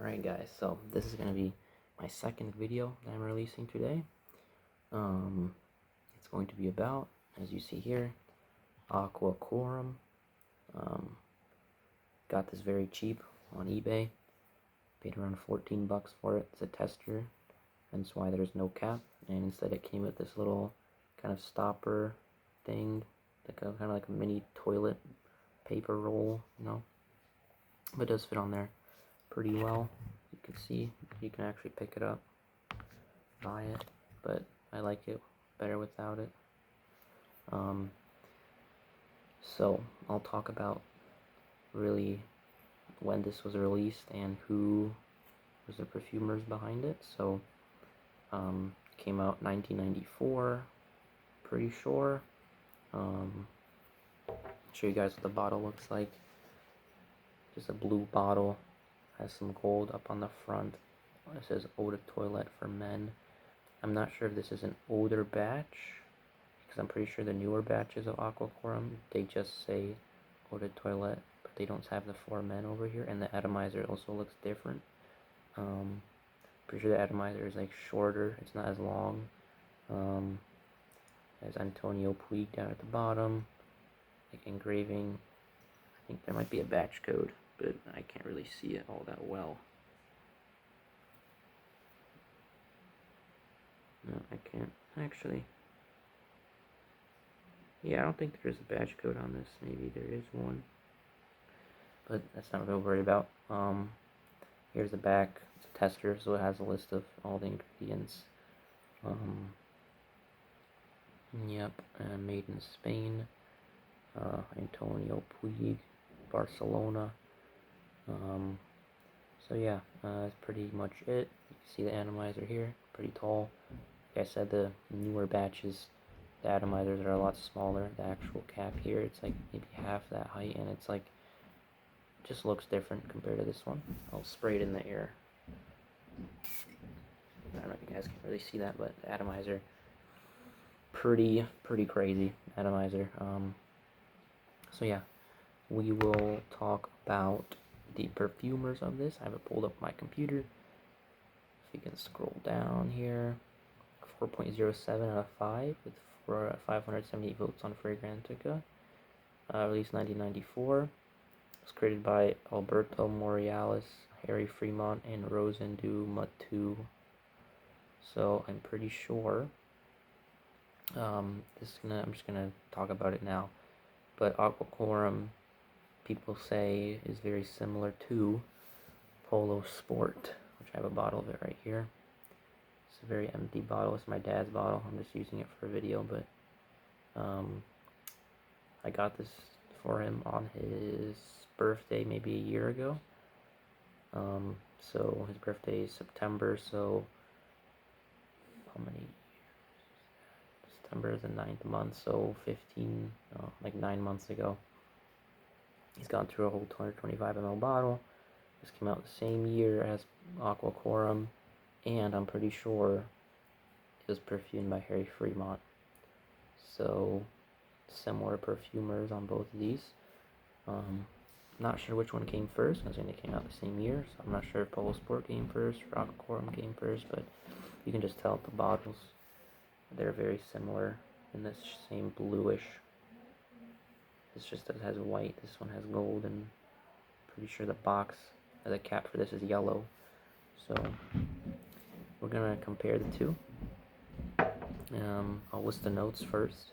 Alright guys, so this is going to be my second video that I'm releasing today. It's going to be about, as you see here, Aqua Quorum. Got this very cheap on eBay. Paid around 14 bucks for it. It's a tester, hence why there's no cap. And instead it came with this little kind of stopper thing, kind of like a mini toilet paper roll, you know. But it does fit on there pretty well. You can see, you can actually pick it up, buy it, but I like it better without it. So I'll talk about really when this was released and who was the perfumers behind it. So came out 1994, pretty sure. Show you guys what the bottle looks like. Just a blue bottle, has some gold up on the front. It says Eau de Toilette for men. I'm not sure if this is an older batch, because I'm pretty sure the newer batches of Aqua Quorum, they just say Eau de Toilette, but they don't have the for men over here, and the atomizer also looks different. Pretty sure the atomizer is like shorter, it's not as long. There's Antonio Puig down at the bottom, like engraving. I think there might be a batch code, but I can't really see it all that well. No, I can't actually. Yeah, I don't think there's a batch code on this. Maybe there is one, but that's not what I'm worried about. Here's the back. It's a tester, so it has a list of all the ingredients. Yep, made in Spain. Antonio Puig, Barcelona. So yeah, that's pretty much it. You can see the atomizer here, pretty tall. Like I said, the newer batches, the atomizers are a lot smaller. The actual cap here, it's like maybe half that height, and it's like, just looks different compared to this one. I'll spray it in the air. I don't know if you guys can really see that, but the atomizer, pretty crazy atomizer. So yeah, we will talk about the perfumers of this. I have it pulled up my computer. If you can scroll down here, 4.07 out of 5 with 578 votes on Fragrantica. Released 1994. It was created by Alberto Morales, Harry Fremont, and Rosendu Matu. So I'm pretty sure. I'm just gonna talk about it now. But Aqua Quorum, people say, is very similar to Polo Sport, which I have a bottle of it right here. It's a very empty bottle. It's my dad's bottle. I'm just using it for a video, but I got this for him on his birthday maybe a year ago. So his birthday is September, so how many years? September is the 9th month, so 9 months ago. He's gone through a whole 225 ml bottle. This came out the same year as Aqua Quorum, and I'm pretty sure it was perfumed by Harry Fremont. So, similar perfumers on both of these. Not sure which one came first, because they came out the same year, so I'm not sure if Polo Sport came first or Aqua Quorum came first, but you can just tell at the bottles. They're very similar in this same bluish. It's just that it has white, this one has gold, and pretty sure the box, the cap for this is yellow. So we're gonna compare the two. I'll list the notes first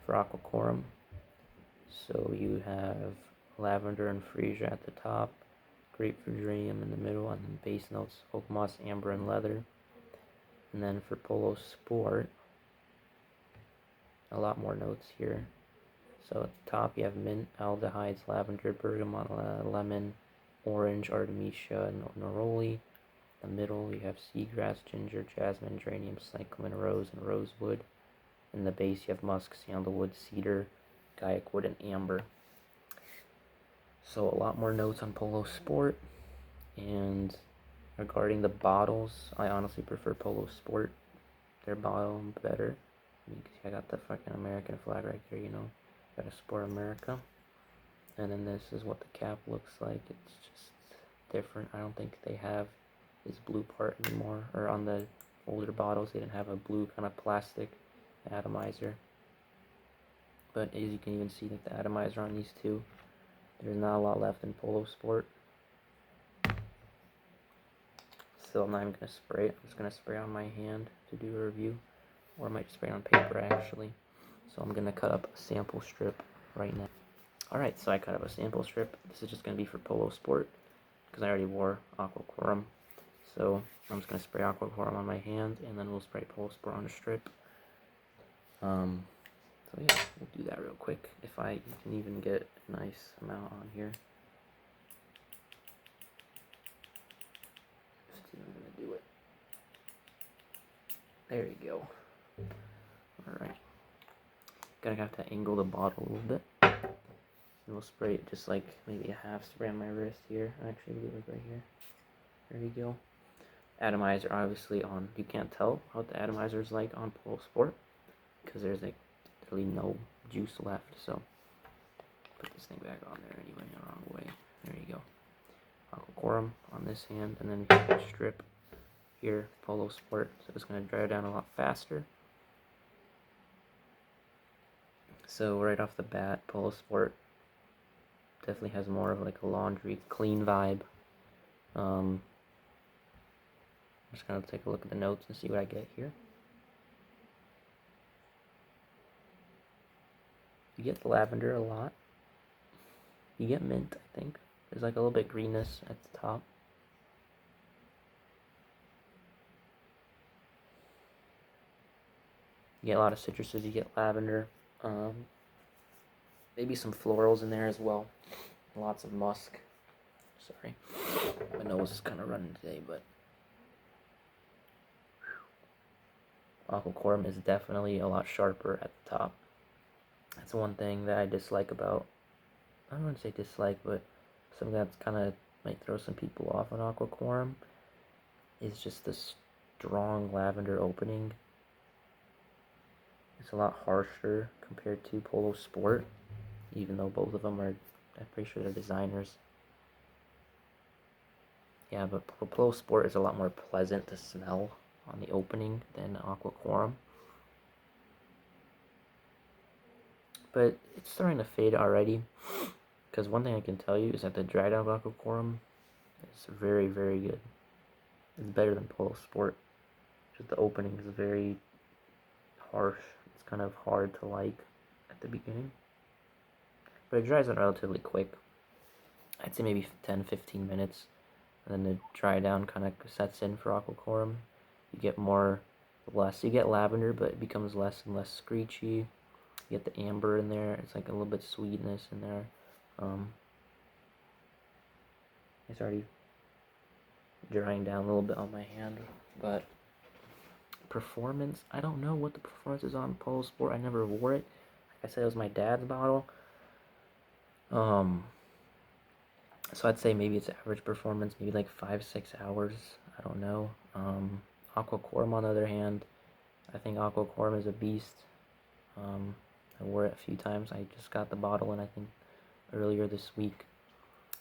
for Aqua Quorum. So you have lavender and freesia at the top, grapefruit geranium in the middle, and then base notes, oak moss, amber, and leather. And then for Polo Sport, a lot more notes here. So at the top you have mint, aldehydes, lavender, bergamot, lemon, orange, artemisia, and neroli. In the middle you have seagrass, ginger, jasmine, geranium, cyclamen, rose, and rosewood. In the base you have musk, sandalwood, cedar, guaiac wood, and amber. So a lot more notes on Polo Sport. And regarding the bottles, I honestly prefer Polo Sport, their bottle, better. I got the fucking American flag right there, you know. Gotta support America. And then this is what the cap looks like. It's just different. I don't think they have this blue part anymore, or on the older bottles they didn't have a blue kind of plastic atomizer. But as you can even see, like the atomizer on these two, there's not a lot left in Polo Sport. So I'm not even going to spray it. I'm just going to spray on my hand to do a review. Or I might spray on paper actually. So I'm going to cut up a sample strip right now. Alright, so I cut up a sample strip. This is just going to be for Polo Sport, because I already wore Aqua Quorum. So I'm just going to spray Aqua Quorum on my hand, and then we'll spray Polo Sport on the strip. So yeah, we'll do that real quick. If I can even get a nice amount on here. I'm gonna do it. There you go. Alright. Gotta have to angle the bottle a little bit. And we'll spray it just like maybe a half spray on my wrist here. Actually, we'll do it right here. There you go. Atomizer obviously on. You can't tell what the atomizer is like on Polo Sport, because there's like really no juice left. So put this thing back on there anyway, the wrong way. There you go. Aqua Quorum on this hand, and then we have a strip here, Polo Sport, so it's going to dry down a lot faster. So right off the bat, Polo Sport definitely has more of like a laundry clean vibe. I'm just going to take a look at the notes and see what I get here. You get lavender a lot. You get mint, I think. There's like a little bit greenness at the top. You get a lot of citruses. You get lavender. Maybe some florals in there as well. Lots of musk. Sorry. My nose is kind of running today, but Aqua Quorum is definitely a lot sharper at the top. That's one thing that I dislike about, I don't want to say dislike, but something that's kind of might throw some people off on Aqua Quorum is just the strong lavender opening. It's a lot harsher compared to Polo Sport, even though both of them are, I'm pretty sure they're designers. Yeah, but Polo Sport is a lot more pleasant to smell on the opening than Aqua Quorum. But it's starting to fade already, because one thing I can tell you is that the dried out Aqua Quorum is very, very good. It's better than Polo Sport. Just the opening is very harsh. It's kind of hard to like at the beginning. But it dries out relatively quick. I'd say maybe 10-15 minutes. And then the dry down kind of sets in for Aqua Quorum. You get you get lavender, but it becomes less and less screechy. You get the amber in there. It's like a little bit of sweetness in there. It's already drying down a little bit on my hand, but performance, I don't know what the performance is on Polo Sport. I never wore it. Like I said, it was my dad's bottle. So I'd say maybe it's average performance, maybe like 5-6 hours. I don't know. Aqua Quorum, on the other hand, I think Aqua Quorum is a beast. I wore it a few times. I just got the bottle, and I think earlier this week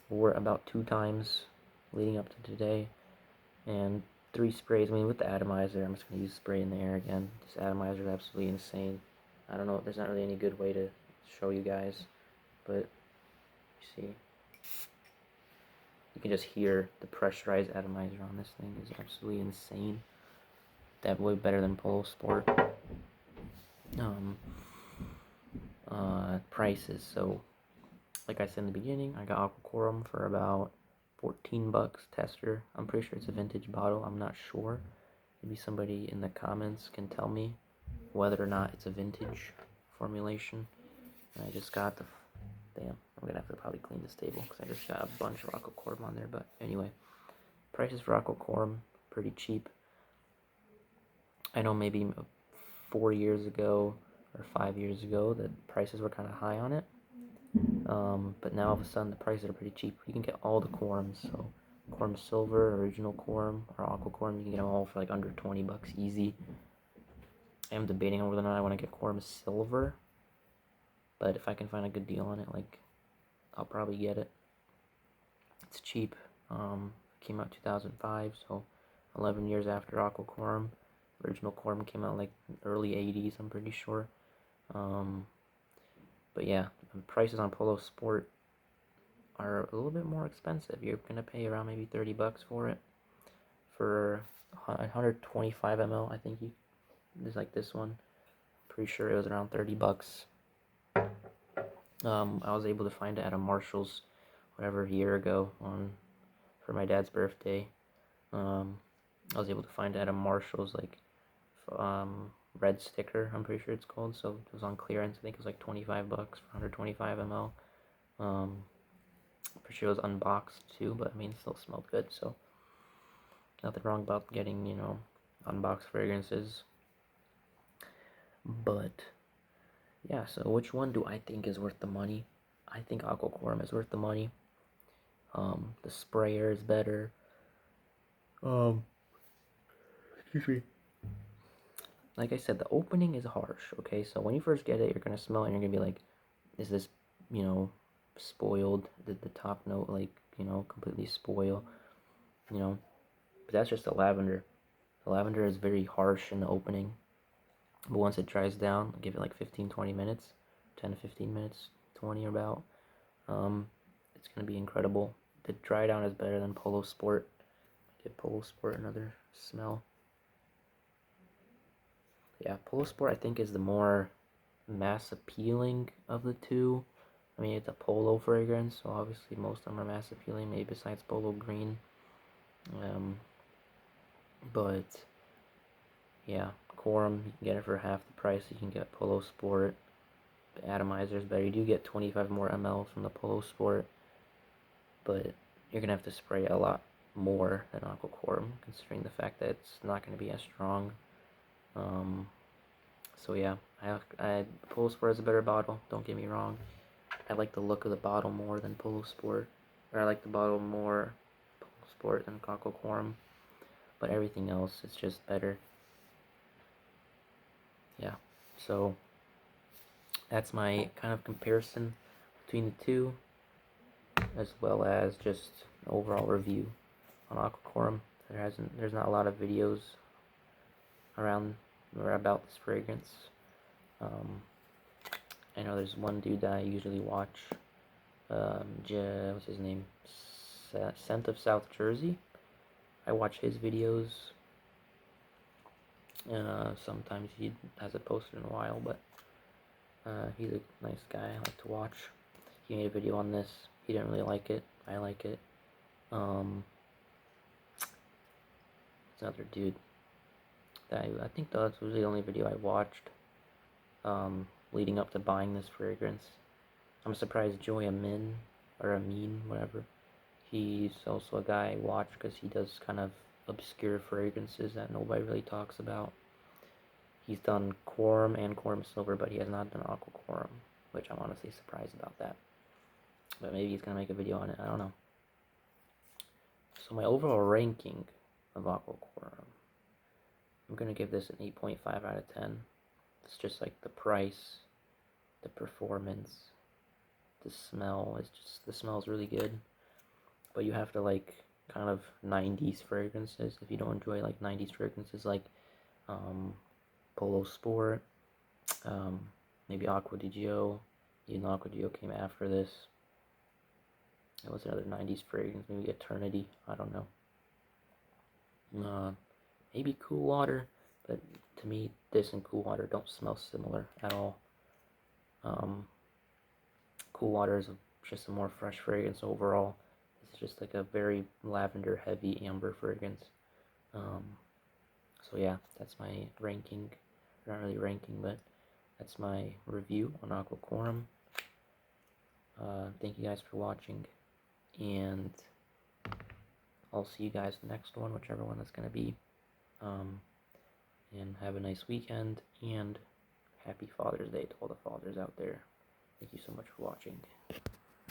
I wore it about 2 times leading up to today, and 3 sprays. I mean, with the atomizer, I'm just going to use spray in the air again. This atomizer is absolutely insane. I don't know, there's not really any good way to show you guys, but you see, you can just hear the pressurized atomizer on this thing is absolutely insane. Definitely better than Polo Sport. Prices. So, like I said in the beginning, I got Aqua Quorum for about $14 tester. I'm pretty sure it's a vintage bottle. I'm not sure. Maybe somebody in the comments can tell me whether or not it's a vintage formulation. And I just got the... Damn, I'm gonna have to probably clean this table because I just got a bunch of Aqua Quorum on there. But anyway, prices for Aqua Quorum, pretty cheap. I know maybe 4 years ago or 5 years ago the prices were kind of high on it. But now all of a sudden the prices are pretty cheap. You can get all the Quorums, so Quorum Silver, Original Quorum, or Aqua Quorum, you can get them all for like under $20 easy. I am debating on whether or not I want to get Quorum Silver, but if I can find a good deal on it, like, I'll probably get it. It's cheap. Came out 2005, so 11 years after Aqua Quorum. Original Quorum came out like early 80s, I'm pretty sure. But yeah, the prices on Polo Sport are a little bit more expensive. You're gonna pay around maybe 30 bucks for it. For 125 ml, I think there's like this one. Pretty sure it was around 30 bucks. I was able to find it at a Marshall's, whatever, a year ago for my dad's birthday. I was able to find it at a Marshall's, like, red sticker, I'm pretty sure it's called. So it was on clearance. I think it was like 25 bucks for 125 ml. Pretty sure it was unboxed too, but I mean, it still smelled good. So nothing wrong about getting, unboxed fragrances. But yeah, so which one do I think is worth the money? I think Aqua Quorum is worth the money. The sprayer is better. Excuse me. Like I said, the opening is harsh, okay? So when you first get it, you're gonna smell it and you're gonna be like, is this, spoiled? Did the top note, like, completely spoil? But that's just the lavender. The lavender is very harsh in the opening. But once it dries down, I'll give it like 15-20 minutes, 10 to 15 minutes, 20 or about. It's gonna be incredible. The dry down is better than Polo Sport. Give Polo Sport another smell. Yeah, Polo Sport I think is the more mass appealing of the two. I mean, it's a polo fragrance, so obviously most of them are mass appealing, maybe besides Polo Green. But yeah, Quorum, you can get it for half the price you can get Polo Sport. The atomizer is better. You do get 25 more ml from the Polo Sport, but you're gonna have to spray a lot more than Aqua Quorum, considering the fact that it's not gonna be as strong. So yeah, Polo Sport is a better bottle. Don't get me wrong. I like the look of the bottle more than Polo Sport, or I like the bottle more Polo Sport than Aqua Quorum. But everything else is just better. Yeah, so that's my kind of comparison between the two, as well as just an overall review on Aqua Quorum. There's not a lot of videos around or about this fragrance. I know there's one dude that I usually watch. What's his name? Scent of South Jersey. I watch his videos. Sometimes he hasn't posted in a while, but he's a nice guy. I like to watch. He made a video on this. He didn't really like it. I like it. It's another dude that I think that was the only video I watched leading up to buying this fragrance. I'm surprised Joy Amin, or Amin, whatever. He's also a guy I watch because he does kind of obscure fragrances that nobody really talks about. He's done Quorum and Quorum Silver, but he has not done Aqua Quorum, which I'm honestly surprised about that. But maybe he's going to make a video on it, I don't know. So my overall ranking of Aqua Quorum, I'm going to give this an 8.5 out of 10. It's just like the price, the performance, the smell. The smell is really good. But you have to like kind of 90s fragrances. If you don't enjoy like 90s fragrances like Polo Sport, maybe Aqua di Gio. Even though Aqua di Gio came after this. It was another 90s fragrance, maybe Eternity, I don't know. Maybe Cool Water, but to me, this and Cool Water don't smell similar at all. Cool Water is just a more fresh fragrance overall. It's just like a very lavender heavy amber fragrance. So yeah, that's my ranking. Not really ranking, but that's my review on Aqua Quorum. Thank you guys for watching, and I'll see you guys in the next one, whichever one that's going to be. And have a nice weekend, and happy Father's Day to all the fathers out there. Thank you so much for watching.